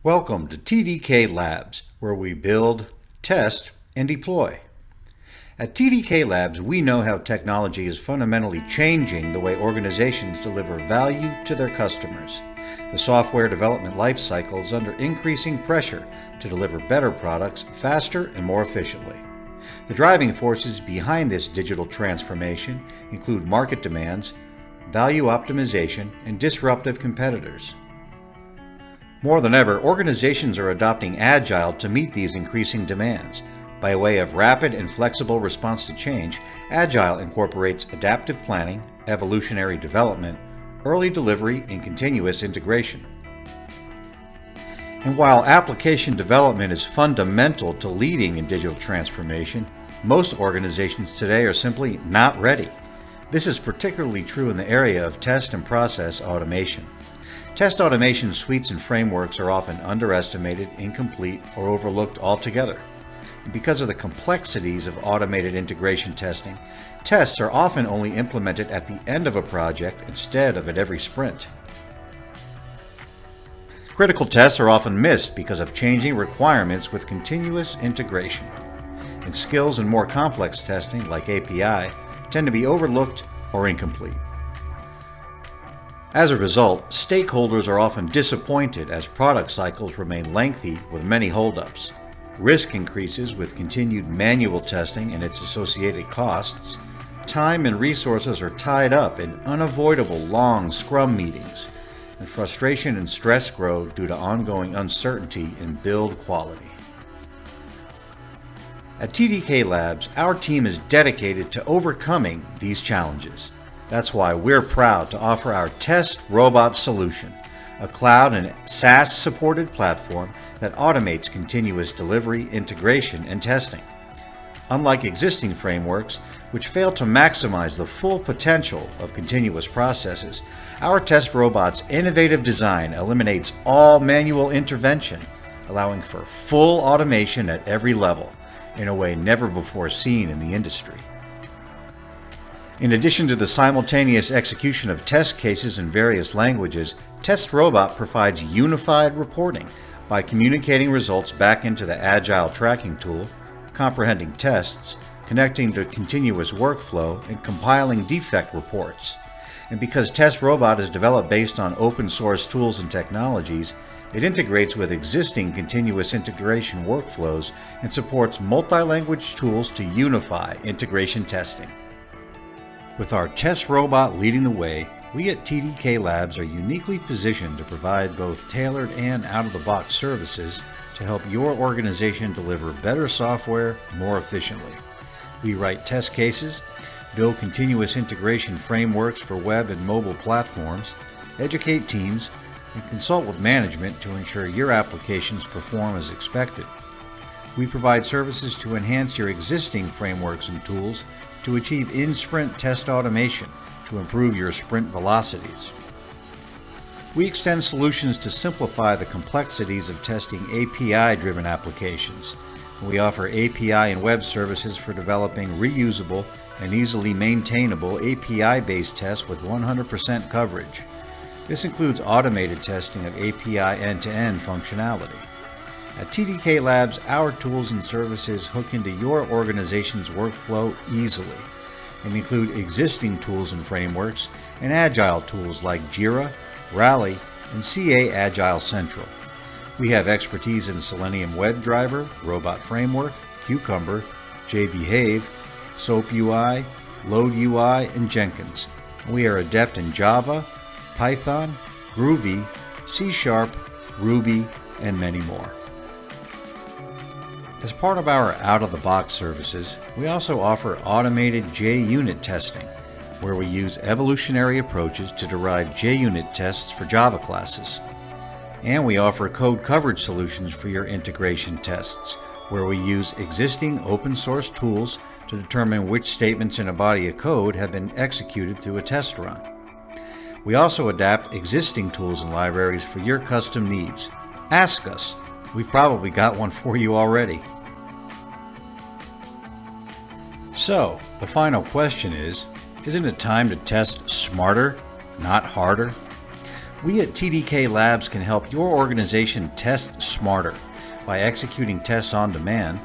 Welcome to TD&K Labs, where we build, test, and deploy. At TD&K Labs, we know how technology is fundamentally changing the way organizations deliver value to their customers. The software development lifecycle is under increasing pressure to deliver better products faster and more efficiently. The driving forces behind this digital transformation include market demands, value optimization, and disruptive competitors. More than ever, organizations are adopting Agile to meet these increasing demands. By way of rapid and flexible response to change, Agile incorporates adaptive planning, evolutionary development, early delivery, and continuous integration. And while application development is fundamental to leading in digital transformation, most organizations today are simply not ready. This is particularly true in the area of test and process automation. Test automation suites and frameworks are often underestimated, incomplete, or overlooked altogether. Because of the complexities of automated integration testing, tests are often only implemented at the end of a project instead of at every sprint. Critical tests are often missed because of changing requirements with continuous integration. And skills in more complex testing, like API, tend to be overlooked or incomplete. As a result, stakeholders are often disappointed as product cycles remain lengthy with many holdups. Risk increases with continued manual testing and its associated costs. Time and resources are tied up in unavoidable long Scrum meetings, and frustration and stress grow due to ongoing uncertainty in build quality. At TD&K Labs, our team is dedicated to overcoming these challenges. That's why we're proud to offer our TestROBOT solution, a cloud and SaaS-supported platform that automates continuous delivery, integration, and testing. Unlike existing frameworks, which fail to maximize the full potential of continuous processes, our TestROBOT's innovative design eliminates all manual intervention, allowing for full automation at every level, in a way never before seen in the industry. In addition to the simultaneous execution of test cases in various languages, TestROBOT provides unified reporting by communicating results back into the Agile tracking tool, comprehending tests, connecting to continuous workflow, and compiling defect reports. And because TestROBOT is developed based on open source tools and technologies, it integrates with existing continuous integration workflows and supports multi-language tools to unify integration testing. With our TestROBOT leading the way, we at TD&K Labs are uniquely positioned to provide both tailored and out-of-the-box services to help your organization deliver better software more efficiently. We write test cases, build continuous integration frameworks for web and mobile platforms, educate teams, and consult with management to ensure your applications perform as expected. We provide services to enhance your existing frameworks and tools to achieve in-sprint test automation to improve your sprint velocities. We extend solutions to simplify the complexities of testing API-driven applications. We offer API and web services for developing reusable and easily maintainable API-based tests with 100% coverage. This includes automated testing of API end-to-end functionality. At TD&K Labs, our tools and services hook into your organization's workflow easily and include existing tools and frameworks and Agile tools like Jira, Rally, and CA Agile Central. We have expertise in Selenium WebDriver, Robot Framework, Cucumber, JBehave, SOAP UI, Load UI, and Jenkins. We are adept in Java, Python, Groovy, C#, Ruby, and many more. As part of our out-of-the-box services, we also offer automated JUnit testing, where we use evolutionary approaches to derive JUnit tests for Java classes. And we offer code coverage solutions for your integration tests, where we use existing open-source tools to determine which statements in a body of code have been executed through a test run. We also adapt existing tools and libraries for your custom needs. Ask us. We've probably got one for you already. So, the final question is, isn't it time to test smarter, not harder? We at TD&K Labs can help your organization test smarter by executing tests on demand,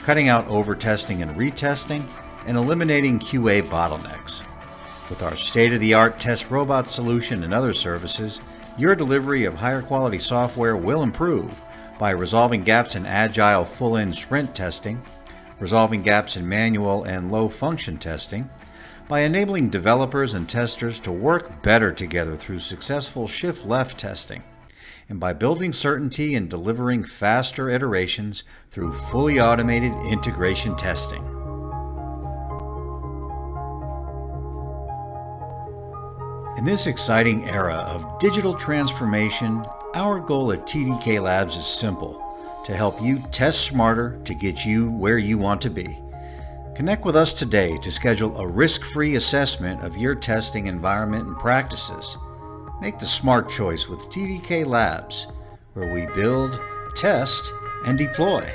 cutting out over-testing and retesting, and eliminating QA bottlenecks. With our state-of-the-art TestROBOT solution and other services, your delivery of higher quality software will improve by resolving gaps in agile full-in sprint testing, resolving gaps in manual and low-function testing, by enabling developers and testers to work better together through successful shift-left testing, and by building certainty and delivering faster iterations through fully automated integration testing. In this exciting era of digital transformation, our goal at TD&K Labs is simple: to help you test smarter to get you where you want to be. Connect with us today to schedule a risk-free assessment of your testing environment and practices. Make the smart choice with TD&K Labs, where we build, test, and deploy.